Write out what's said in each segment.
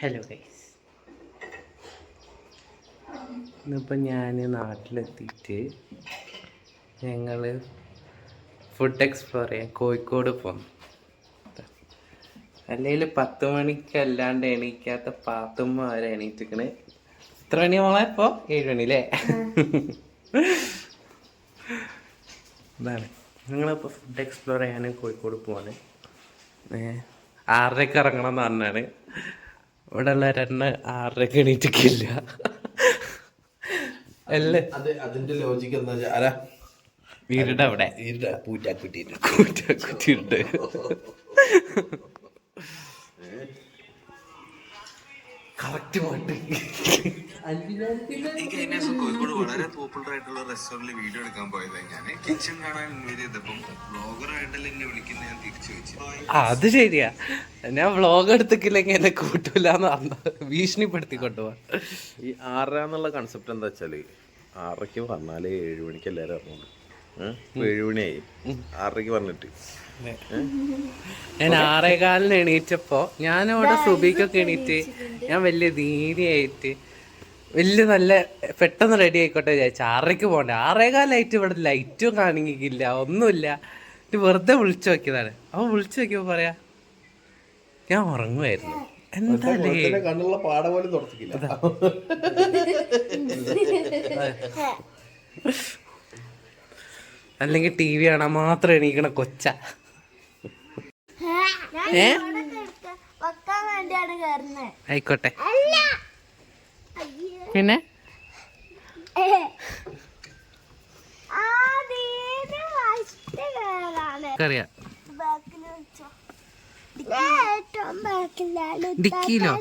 Hello guys, ഇന്നിപ്പോൾ ഞാൻ നാട്ടിലെത്തിയിട്ട് ഞങ്ങൾ ഫുഡ് എക്സ്പ്ലോർ ചെയ്യാൻ കോഴിക്കോട് പോകുന്നു. അല്ലെങ്കിൽ 10 മണിക്കല്ലാണ്ട് എണീക്കാത്ത പാത്തുമ്മ വരെ എണീറ്റിക്കണ്. എത്ര മണി മോളെ ഇപ്പോൾ? 7 മണി അല്ലേ? അതാണ് ഞങ്ങളിപ്പോൾ ഫുഡ് എക്സ്പ്ലോർ ചെയ്യാൻ കോഴിക്കോട് പോവാണ്. 6:30 ഇറങ്ങണം എന്ന് പറഞ്ഞാണ്. ഇവിടെ ഉള്ളവരെന്നെ 6:30 എണീറ്റിക്കില്ല. അതിന്റെ ലോജിക്ക് എന്താ വെച്ചാൽ വീടിന്റെ അവിടെ പൂറ്റാക്കുറ്റിയുണ്ട്. കറക്റ്റ് പോയിട്ട് കോഴിക്കോട് വളരെ പോപ്പുലർ ആയിട്ടുള്ള റെസ്റ്റോറന്റിൽ വീഡിയോ എടുക്കാൻ പോയത് ഞാൻ കിച്ചൺ കാണാൻ ഇൻവൈറ്റ് ചെയ്തപ്പം വ്ളോഗറായിട്ടല്ലേ എന്നെ വിളിക്കുന്ന ഞാൻ തിരിച്ചു വെച്ചു. അത് ശരിയാ, ഞാൻ വ്ളോഗ് എടുത്തിട്ടില്ലെങ്കിൽ എന്നെ കൂട്ടൂലെന്ന് പറഞ്ഞ ഭീഷണിപ്പെടുത്തി കൊണ്ടുപോവാ. ഈ 6 എന്നുള്ള കൺസെപ്റ്റ് എന്താ വെച്ചാല് 6:00 പറഞ്ഞാലേ 7 മണിക്ക് എല്ലാവരും ഇറങ്ങുള്ളൂ. 7 മണിയായി 6:00 പറഞ്ഞിട്ട് ഞാൻ 6:15 എണീറ്റപ്പോ ഞാനവിടെ സുബിക്കൊക്കെ എണീറ്റ് ഞാൻ വലിയ ധീരയായിട്ട് വലിയ നല്ല പെട്ടെന്ന് റെഡി ആയിക്കോട്ടെ വിചാരിച്ചു. 6:00 പോകണ്ടേ. 6:15 ഇവിടെ ലൈറ്റും കാണിക്കില്ല, ഒന്നുമില്ല. വെറുതെ വിളിച്ചു നോക്കിയതാണ്. അപ്പൊ വിളിച്ചു നോക്കിയപ്പോ പറയാ ഞാൻ ഉറങ്ങുമായിരുന്നു. എന്താല്ലേ കണ്ണുള്ള പാട പോലും തുറച്ചിട്ടില്ല. അല്ലെങ്കിൽ ടി വി കാണാൻ മാത്രം എണീക്കണ കൊച്ച. ആയിക്കോട്ടെ. പിന്നെ അറിയാം ഡിക്കിയിലോ?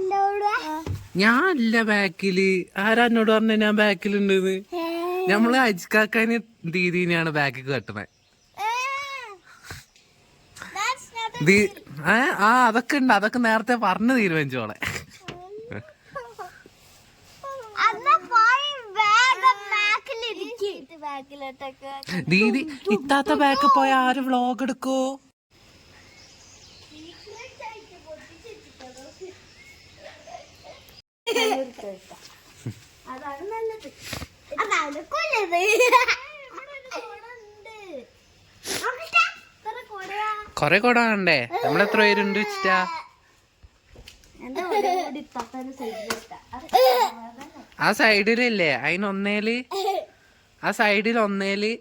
ഞാനല്ല ബാക്കില്. ആരാ എന്നോട് പറഞ്ഞ ഞാൻ ബാക്കിലുണ്ടെന്ന്? നമ്മള് അജിക്കാക്കാന് ദീദീനെയാണ് ബാക്കിൽ കെട്ടണേ. അതൊക്കെ ഉണ്ട്, അതൊക്കെ നേരത്തെ പറഞ്ഞു തീരുമാനിച്ചോളെ. ദീദി ഇത്താത്ത ബാക്ക് പോയ ആര് വ്ളോഗ് എടുക്കോ? അതാണ് നല്ലത്. അതാണ് കൊല്ലത്. കൊറേ കൊട വേണ്ടേ? നമ്മളെത്ര പേരുണ്ട് വെച്ചിട്ടാ? ആ സൈഡിലല്ലേ അതിനൊന്നേല്, ആ സൈഡിൽ ഒന്നേല്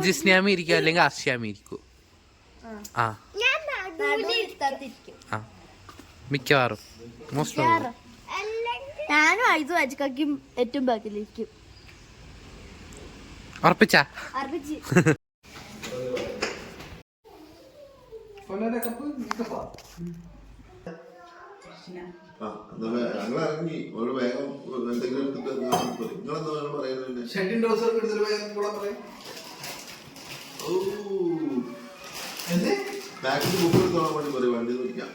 ജിസ്നാമി ഇരിക്കും അല്ലെങ്കിൽ അർഷ്യാമി ഇരിക്കും. ആ മിക്കവാറും മോസ്റ്റ് ഞാനും ഐസും അജിക്കും ഏറ്റവും ബാക്കിലിരിക്കും. ഉറപ്പിച്ചാ? ഇറങ്ങി ഒരു വേഗം എന്തെങ്കിലും എടുത്തിട്ട് നിങ്ങളെന്താ പറയുന്നത്? ബാക്കിൽ ബുക്ക് എടുത്തോളാൻ വേണ്ടി പറയും. വണ്ടി നോക്കാം.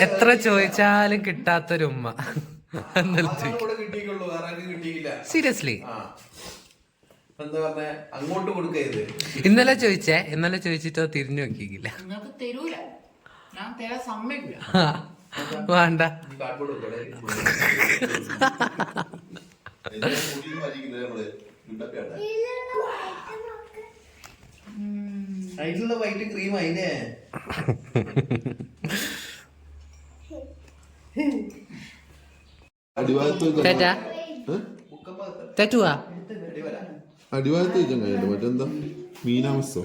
എത്ര ചോദിച്ചാലും കിട്ടാത്തൊരു ഉമ്മ. സീരിയസ്ലി അങ്ങോട്ട് കൊടുക്കരുത്. ഇന്നലെ ചോദിച്ചിട്ടോ തിരിഞ്ഞു നോക്കിയില്ല. വേണ്ട. അതിലുള്ള വൈറ്റ് ക്രീം അതിനെ അടിവാരത്ത് വെച്ചാൽ കഴിയല്ലോ. മറ്റെന്താ മീനാമസോ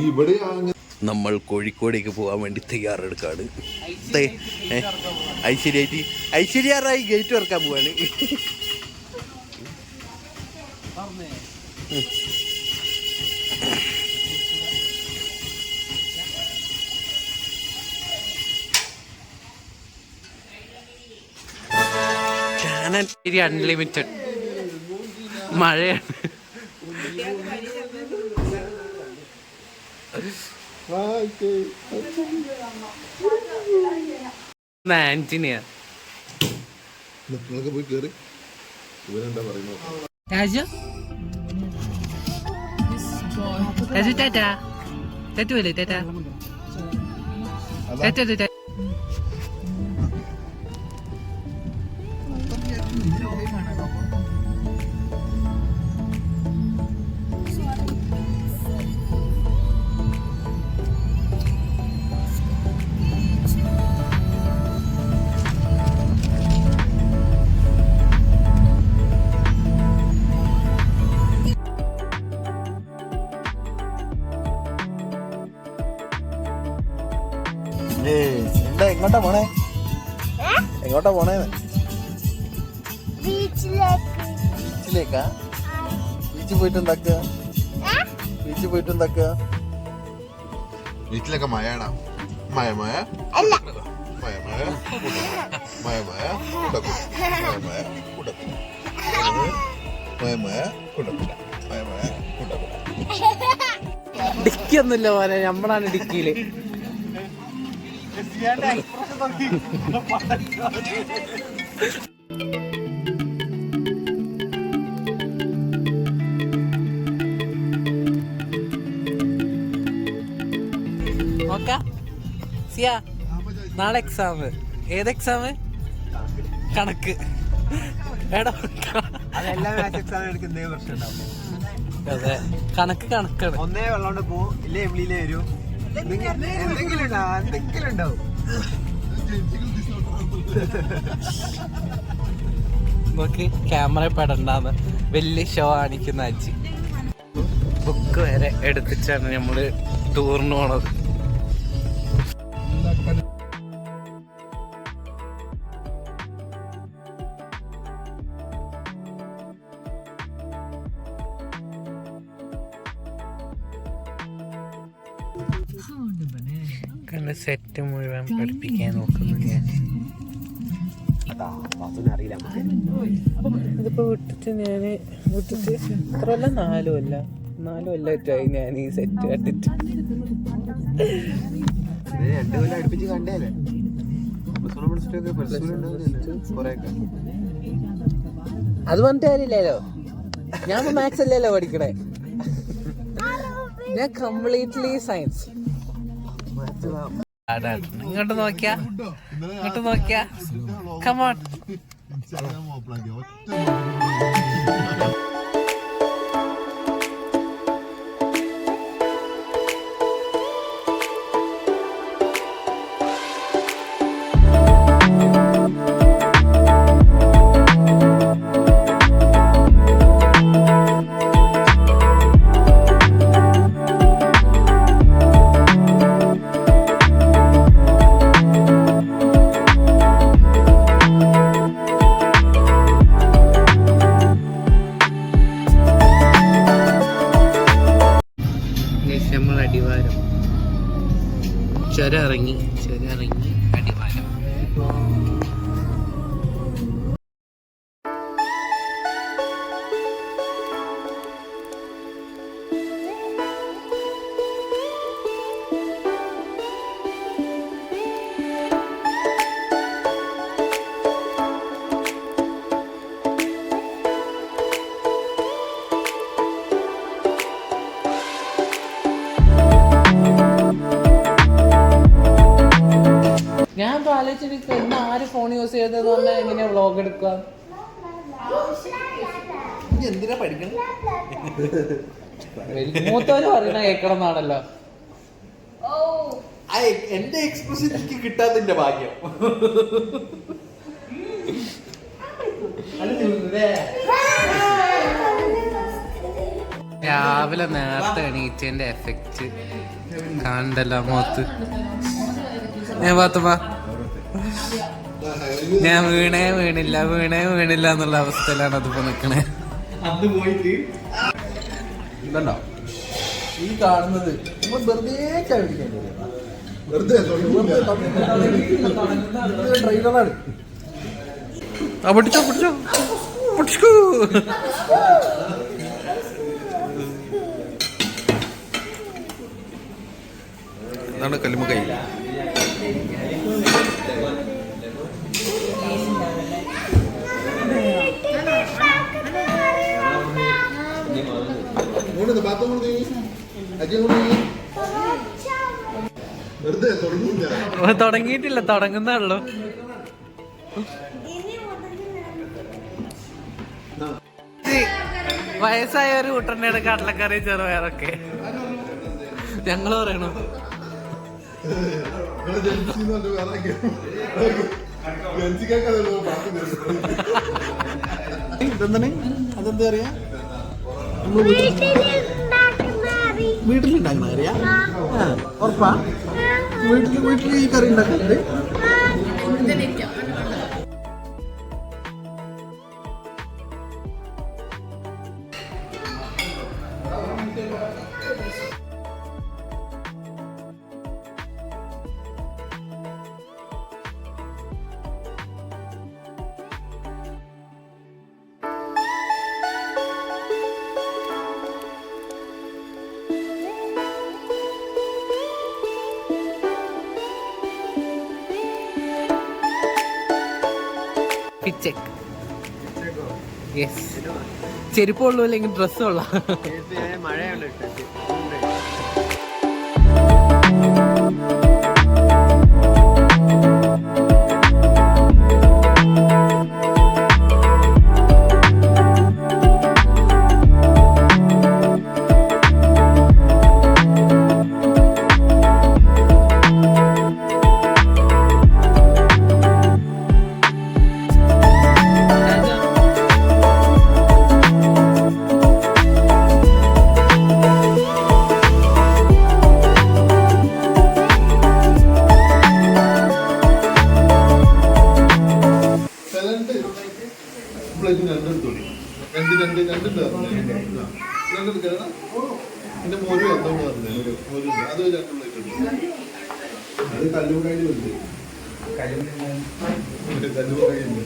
ഇവിടെ നമ്മൾ കോഴിക്കോടേക്ക് പോകാൻ വേണ്ടി തയ്യാറെടുക്കാണ്. ഐശ്വര്യാറായി ഗേറ്റ് തുറക്കാൻ പോവാണ്. അൺലിമിറ്റഡ് മഴയാണ്. ആന്റണിയാ നിങ്ങൾക്ക് പോയി കേറി ഇവരെന്താ പറയുന്നത് രാജു രാജു ടാറ്റാ ടാറ്റു അല്ലേ ടാറ്റാ ടാറ്റാ എന്താ എങ്ങോട്ടാ പോണേ എങ്ങോട്ടാ പോണേന്ന് ബീച്ചിലേക്കാ ബീച്ചിൽ പോയിട്ട് എന്താക്കുക ബീച്ചിൽ പോയിട്ട് എന്താക്കുക ബീച്ചിലൊക്കെ മഴയാണോ മഴ മഴ മഴ മഴ മഴ മഴ കുടക്കും മഴ മഴ കുടക്കും മഴ മഴ കുടക്കില്ല മഴ മഴ കുടക്കും ഡിക്കി ഒന്നുമില്ല പോലെ നമ്മളാണ് ഡിക്കിയില് നോക്കാം സിയ നാളെ എക്സാം ഏത് എക്സാം കണക്ക് എടാ അതെ കണക്ക് കണക്കാണ് ഒന്നേ വെള്ളോണ്ട് പോവും ഇല്ലേ എംലിയിലേ വരൂ എന്തെങ്കിലും ഉണ്ടാവും നോക്കി ക്യാമറ പെടണ്ടാന്ന് വലിയ ഷോ കാണിക്കുന്ന അജി ബുക്ക് വരെ എടുത്തിട്ടാണ് നമ്മള് ടൂറിന് പോണത്. കണ്ട് സെറ്റ് മുഴുവൻ പഠിപ്പിക്കാൻ നോക്കുന്നു ഞാൻ. ഇതിപ്പോ വിട്ടിട്ട് ഞാന് ഇത്ര അല്ല 4 കൊല്ലമായിട്ടായി ഞാൻ ഈ സെറ്റ് കണ്ടിട്ട്. 2 കൊല്ലം അടുപ്പിച്ച് കണ്ടേല്ലേ അത് പറഞ്ഞിട്ട് കാര്യമില്ലല്ലോ, ഞാൻ മാത്സ് അല്ലല്ലോ പഠിക്കണേ, ഞാൻ കംപ്ലീറ്റ്ലി സയൻസ്. ഇങ്ങോട്ട് നോക്കിയാ കമോൺ. നമ്മൾ അടിവാരം ചുരം ഇറങ്ങി അടിവാരം. ഞാൻ ഇപ്പൊ ആലോചിച്ചിട്ട് ഇന്ന് ആര് ഫോൺ യൂസ് ചെയ്തതെന്ന് പറഞ്ഞാൽ എങ്ങനെയാ വ്ളോഗ് എടുക്കുക? എന്തിനാ പഠിക്കണം? മൂത്തവര് പറയണ കേക്കണം എന്നാണല്ലോ. എന്റെ എക്സ്പ്രഷൻ എനിക്ക് കിട്ടാത്തതിന്റെ ഭാഗ്യം. രാവിലെ നേരത്തെ എണീറ്റതിന്റെ എഫക്റ്റ് കാണണ്ടല്ലോ മുഖത്ത്. ഞാൻ വീണില്ല എന്നുള്ള അവസ്ഥയിലാണ് അതിപ്പോ നിക്കണേ. അന്ന് പോയിട്ട് ഇതല്ലോ ഈ കാണുന്നത് നമ്മൾ വെറുതെ ട്രെയിലറാണ്. പിടിച്ചോ അതാണ് കല്ലുമ്മക്കൈ. തുടങ്ങിയിട്ടില്ല, തുടങ്ങുന്നേ ഉള്ളു. വയസ്സായ ഒരു കൂട്ടൻ്റെ കടലക്കറി ചെറുപയറൊക്കെ ഞങ്ങള് പറയണു. ഇതെന്താണ്? അതെന്താ പറയാ? വീട്ടിലുണ്ടാക്കുന്ന കറിയാ? ഉറപ്പാ? വീട്ടിൽ ഈ കറി ഉണ്ടാക്കുന്നുണ്ട്? ചെരുപ്പ് കൊള്ളൂ, അല്ലെങ്കിൽ ഡ്രസ്സ് കൊള്ളാം. മഴയുണ്ട് ഇട്ടിട്ട്. എന്റെ മോര് വന്നോണ്ട് പറഞ്ഞു. അത് 2 പ്ലേറ്റ് ഉണ്ട്. അത് കല്ലുകൂടായി ഉണ്ട്. കല്ലുകൂടായി ഉണ്ട്.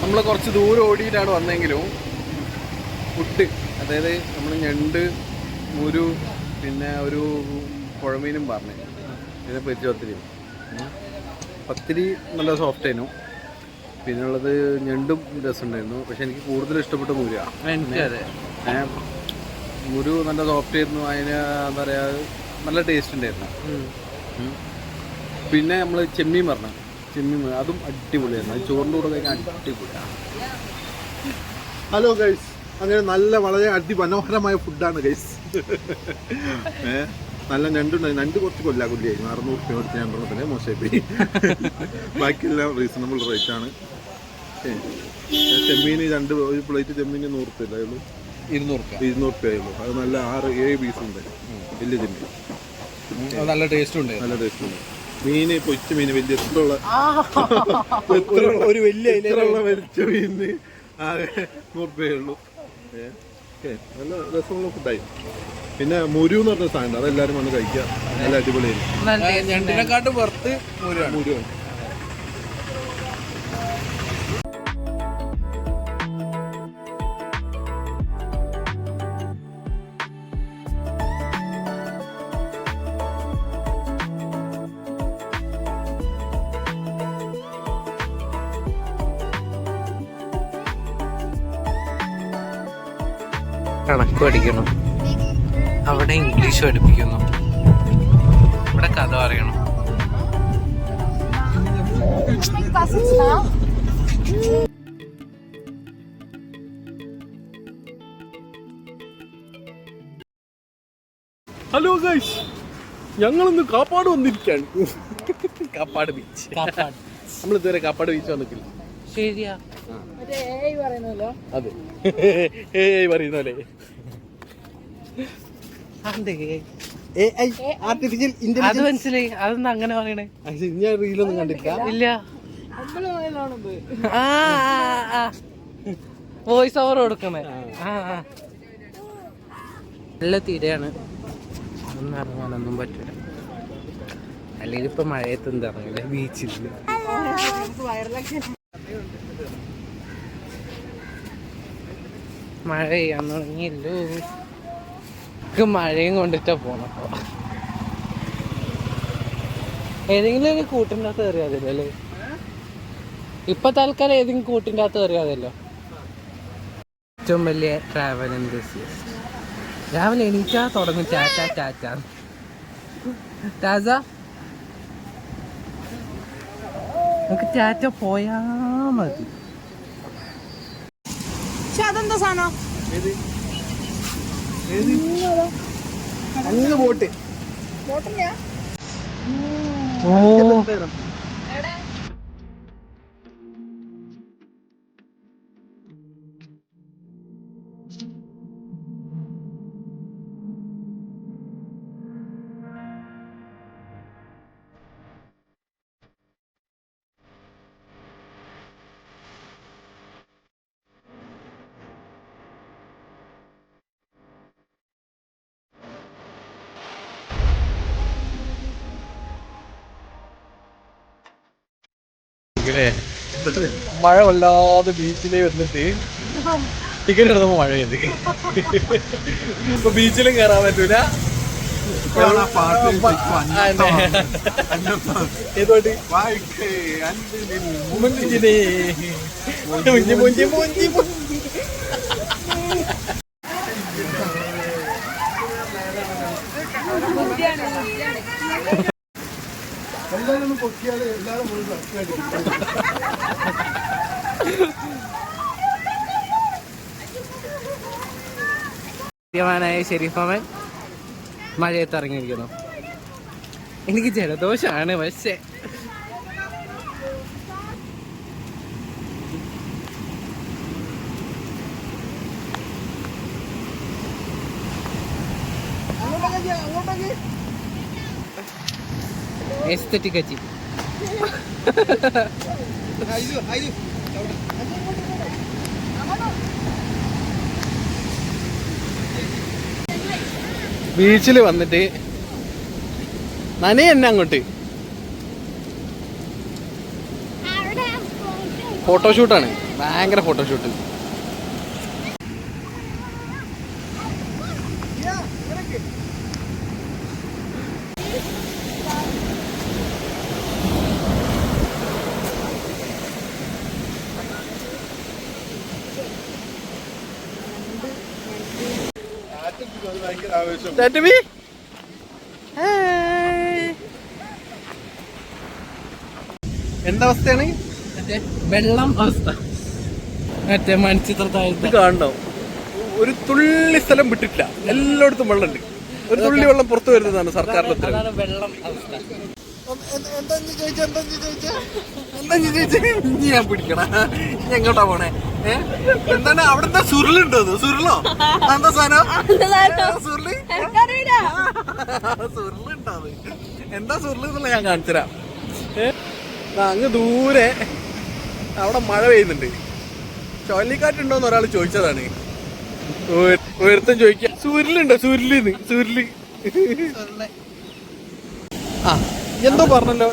നമ്മൾ കുറച്ച് ദൂരം ഓടിയിട്ടാണ് വന്നെങ്കിലും ഫുഡ്, അതായത് നമ്മൾ ഞണ്ട്, മുരു, പിന്നെ ഒരു പുഴമീനും പറഞ്ഞു, പിന്നെ പൊരിച്ച പത്തിരി നല്ല സോഫ്റ്റ് ആയിരുന്നു. പിന്നെ ഉള്ളത് ഞണ്ടും രസമുണ്ടായിരുന്നു. പക്ഷെ എനിക്ക് കൂടുതൽ ഇഷ്ടപ്പെട്ട മുരിയാണ്. മുരു നല്ല സോഫ്റ്റ് ആയിരുന്നു. അതിന് എന്താ പറയുക, നല്ല ടേസ്റ്റ് ഉണ്ടായിരുന്നു. പിന്നെ നമ്മൾ ചെമ്മീൻ പറഞ്ഞു, ചെമ്മീൻ അതും അടിപൊളിയായിരുന്നു. അത് ചോറിൻ്റെ കൂടെ കഴിക്കാൻ അടിപൊളിയാണ്. ഹലോ ഗൈസ്, അങ്ങനെ നല്ല വളരെ അതിമനോഹരമായ ഫുഡാണ് ഗൈസ്. നല്ല ഞണ്ടുണ്ടായി. ഞണ്ട് കുറച്ച് കൊല്ലാകൊല്ലിയായിരുന്നു. 600 രൂപ കൊടുത്ത് ഞണ്ടെണ്ണത്തിന് മോശമായി. ബാക്കിയെല്ലാം റീസണബിൾ റേറ്റ് ആണ്. ചെമ്മീൻ ഒരു പ്ലേറ്റ് ചെമ്മീന് 100 രൂപ ആയുള്ളൂ. 200 രൂപ ആയുള്ളൂ. അത് നല്ല 6-7 പീസ് ഉണ്ട്. വലിയ ചെമ്മീൻ നല്ല ടേസ്റ്റ് ഉണ്ട്. നല്ല ടേസ്റ്റ് ഉണ്ട്. മീന് പൊച്ച മീന് വലിയ എത്രയുള്ള ഒരു വലിയ വലിച്ച മീനിന് 100 രൂപയുള്ളൂ. നല്ല രസമുള്ള ഫുഡായി. പിന്നെ മുരു എന്ന് പറഞ്ഞ സാധനം, അതെല്ലാരും വന്ന് കഴിക്കുക. നല്ല അടിപൊളിയായിരുന്നു. ഞണ്ടിനെക്കാട്ടും പുറത്ത് മുരു കണക്ക് പഠിക്കണം, അവിടെ ഇംഗ്ലീഷ് പഠിപ്പിക്കുന്നു, ഇവിടെ കഥ പറയണം. ഹലോ ഗൈസ്, ഞങ്ങളിന്ന് കാപ്പാട് വന്നിരിക്കുകയാണ്. കാപ്പാട് ബീച്ച്. നമ്മൾ ഇതുവരെ കാപ്പാട് ബീച്ച് വന്നിട്ടില്ല. ശരിയാ. അതെ പറയുന്നല്ലേ ആർട്ടിഫിഷ്യൽ അത് ഇന്റലിജൻസ്. മനസ്സിലായി. അതൊന്നും അങ്ങനെ പറയണേ. ഞാൻ റീലൊന്നും കണ്ടിട്ടില്ല. ഇല്ല. വോയിസ് ഓവർ കൊടുക്കണേ. നല്ല തിരയാണ്. ഒന്നും ഇറങ്ങാനൊന്നും പറ്റില്ല. അല്ലെങ്കിൽ ഇപ്പൊ മഴയത്ത് എന്താ ഇറങ്ങില്ല ബീച്ചിൽ. മഴ പെയ്യാൻ തുടങ്ങിയല്ലോ. മഴയും കൊണ്ടിട്ടാ പോണപ്പോ. ഏതെങ്കിലും ഒരു കൂട്ടിൻ്റെ അകത്ത് കയറിയാതല്ലോ അല്ലേ? ഇപ്പൊ തൽക്കാലം ഏതെങ്കിലും കൂട്ടിൻ്റെ അകത്ത് കയറിയാതല്ലോ. ഏറ്റവും വലിയ ട്രാവൽ എന്തൂസിയസ്റ്റ്. രാവിലെ എണീറ്റാ തുടങ്ങും ടാറ്റ ടാറ്റ ടാറ്റ. നമുക്ക് ടാറ്റ പോയാ മതി. അതെന്താ സാധനം? അങ്ങ് പോട്ട്. മഴ വല്ലാതെ ബീച്ചിലേ വന്നിട്ട് ടിക്കറ്റ് എടുത്തപ്പോ മഴ ചെയ്ത് ഇപ്പൊ ബീച്ചിലും കയറാൻ പറ്റൂല. ഏതോട്ട് എല്ലാരും പൊക്കിയാല് എല്ലാരും സത്യവാനായ ഷെരീഫവൻ മഴയത്ത് ഇറങ്ങിയിരിക്കുന്നു. എനിക്ക് ജലദോഷമാണ്. പക്ഷേ എസ്തെറ്റിക് അച്ചി. ബീച്ചിൽ വന്നിട്ട് നനയെ തന്നെ അങ്ങോട്ട് ഫോട്ടോഷൂട്ടാണ്. ഭയങ്കര ഫോട്ടോഷൂട്ട്. എന്തവസ്ഥയാണ്? വെള്ളം അവസ്ഥ മറ്റേ മണിച്ചിത്രത്താഴത്ത് കാണണം. ഒരു തുള്ളി സ്ഥലം വിട്ടിട്ടില്ല. എല്ലായിടത്തും വെള്ളമുണ്ട്. ഒരു തുള്ളി വെള്ളം പുറത്തു വരുന്നതാണ് സർക്കാരിന്റെ ഉത്തരവ്. അതാണ് വെള്ളം അവസ്ഥ. ഇനി ഞാൻ പിടിക്കണ എങ്ങോട്ടാ പോണേ? എന്താണ് അവിടെന്താ സുരുളുണ്ടോ? സുരുളോ? എന്താ സാധനം? സുരുള് സുരുളുണ്ടോ? എന്താ സുരുള് എന്നുള്ള ഞാൻ കാണിച്ചുതരാം. അങ്ങ് ദൂരെ അവിടെ മഴ പെയ്യുന്നുണ്ട്. ചുഴലിക്കാറ്റുണ്ടോന്ന് ഒരാൾ ചോദിച്ചതാണ്. ഒരുത്തൻ ചോദിക്കുക സുരുളുണ്ടോ? സുരുളിന്ന് സുരുള്. ആ എന്തോ പറഞ്ഞല്ലോ.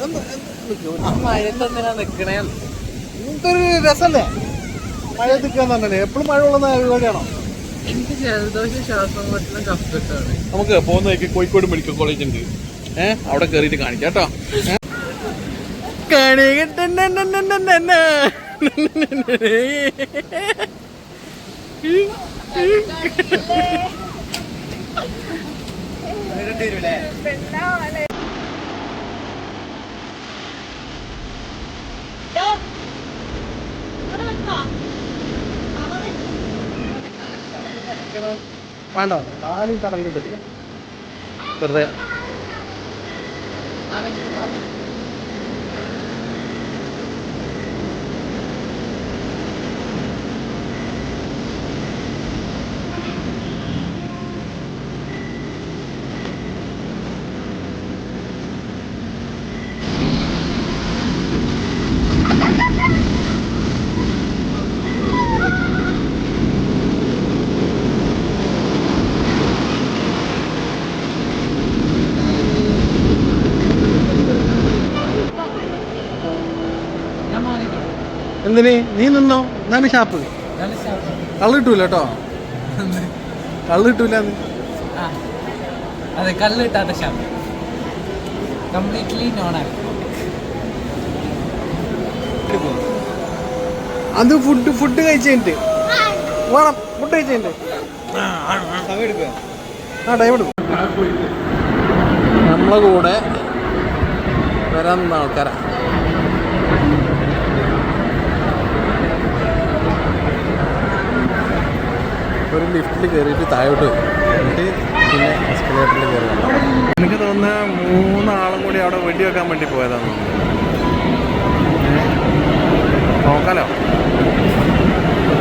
മഴയത്തെന്തിനാ നിക്കണേ? എന്തൊരു രസല്ലേ മഴ നിൽക്കാന്ന് പറഞ്ഞേ. എപ്പോഴും മഴ കൊള്ളുന്ന പരിപാടിയാണോ? എനിക്ക് ജലദോഷം ശ്വാസം മുട്ടലും കഫക്കെട്ടാണ്. നമുക്ക് പോകുന്നതൊക്കെ കോഴിക്കോട് മെഡിക്കൽ കോളേജ് ഉണ്ട്. അവിടെ കയറിയിട്ട് കാണിക്കാം കേട്ടോ. വേണ്ടോ? നാലും കടലിട്ട് വെറുതെ എന്തിന് നീ നിന്നോ? എന്താണ് ഷാപ്പ്? കള്ള് കിട്ടൂല കേട്ടോ, കള്ള് കിട്ടൂല. അതെ, കള്ള് കിട്ടാത്ത ഷാപ്പ്, കംപ്ലീറ്റ്ലി നോണാണ്. അത് ഫുഡ് കഴിച്ചിട്ട് വേണം, ഫുഡ് കഴിച്ചിട്ട് ടൈം എടുക്കും. നമ്മളെ കൂടെ വരാൻ നിന്ന ആൾക്കാരാ. ഒരു ലിഫ്റ്റിൽ കയറിയിട്ട് താഴോട്ട് വരും, എന്നിട്ട് പിന്നെ എസ്കലേറ്ററിൽ കയറി. എനിക്ക് തോന്നുന്നത് 3 ആളും കൂടി അവിടെ വെടി വെക്കാൻ വേണ്ടി പോയതാന്ന് തോന്നുന്നു. നോക്കാലോ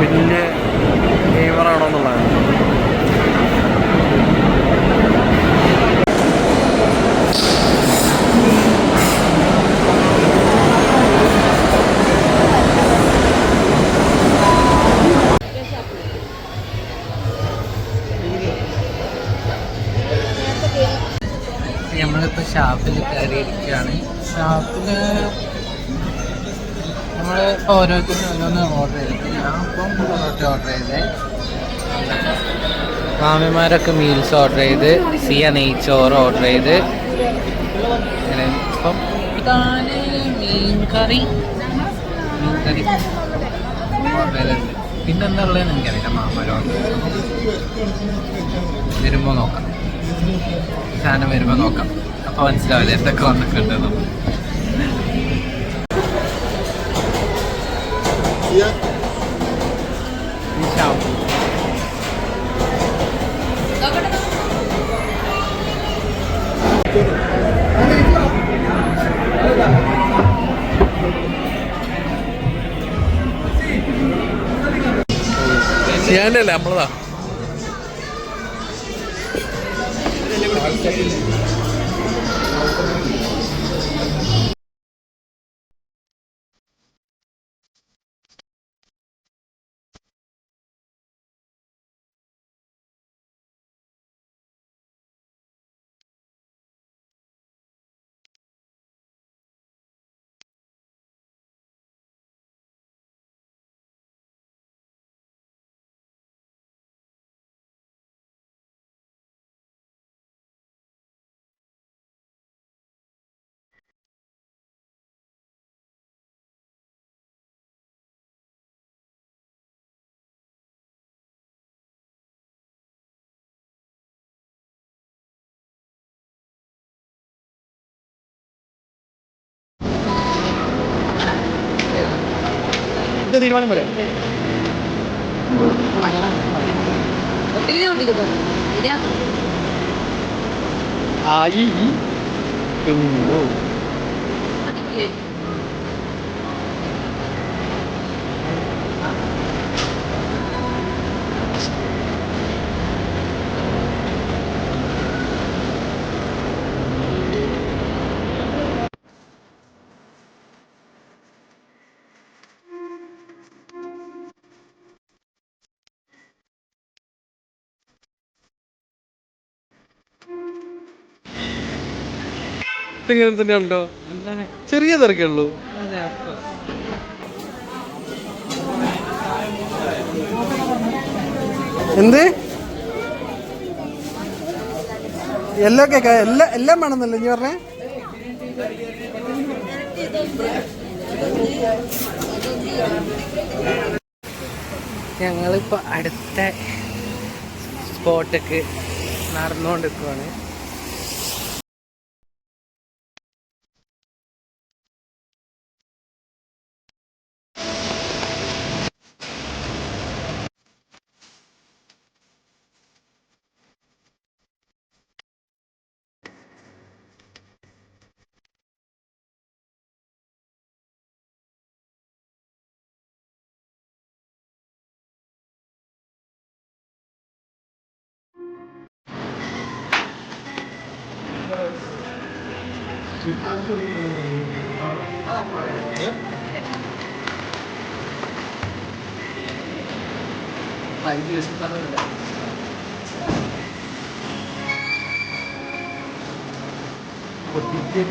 വലിയ ഗെയിമറാണോ എന്നുള്ളതാണ്. നമ്മളിപ്പോൾ ഷാപ്പിൽ കയറിയിരിക്കുകയാണ്. ഷാപ്പിൽ നമ്മൾ ഇപ്പോൾ ഓരോരുത്തരും ഓരോന്ന് ഓർഡർ ചെയ്തിട്ട്, ഞാൻ ഇപ്പം പൊറോട്ട ഓർഡർ ചെയ്തേ, മാമിമാരൊക്കെ മീൽസ് ഓർഡർ ചെയ്ത്, സിയ നെയ്ച്ചോറ് ഓർഡർ ചെയ്ത്, അങ്ങനെ ഇപ്പം ഇതാണ് മീൻകറി ഓർഡർ ചെയ്തിട്ടുണ്ട്. പിന്നെന്താ ഉള്ളതെന്ന് എനിക്കറിയില്ല, മാമാർ ഓർഡർ വരുമ്പോൾ നോക്കാം, സാധനം വരുമ്പോൾ നോക്കാം, അപ്പോൾ മനസ്സിലാവില്ല എന്തൊക്കെ വന്നിട്ടുണ്ടെന്ന്. ചെയ്യാനല്ലേ നമ്മളതാ. തീരുമാനം വരെ ആയി. ഇങ്ങനെ തന്നെയാണല്ലോ, ചെറിയ തിരക്കേ ഉള്ളൂ. എന്ത് എല്ലാം കേൾക്കാം, എല്ലാം വേണമെന്നല്ലേ നീ പറഞ്ഞേ? ഞങ്ങളിപ്പോൾ അടുത്ത സ്പോട്ടേക്ക് നടന്നുകൊണ്ടിരിക്കുവാണ്. പൊട്ടിച്ച്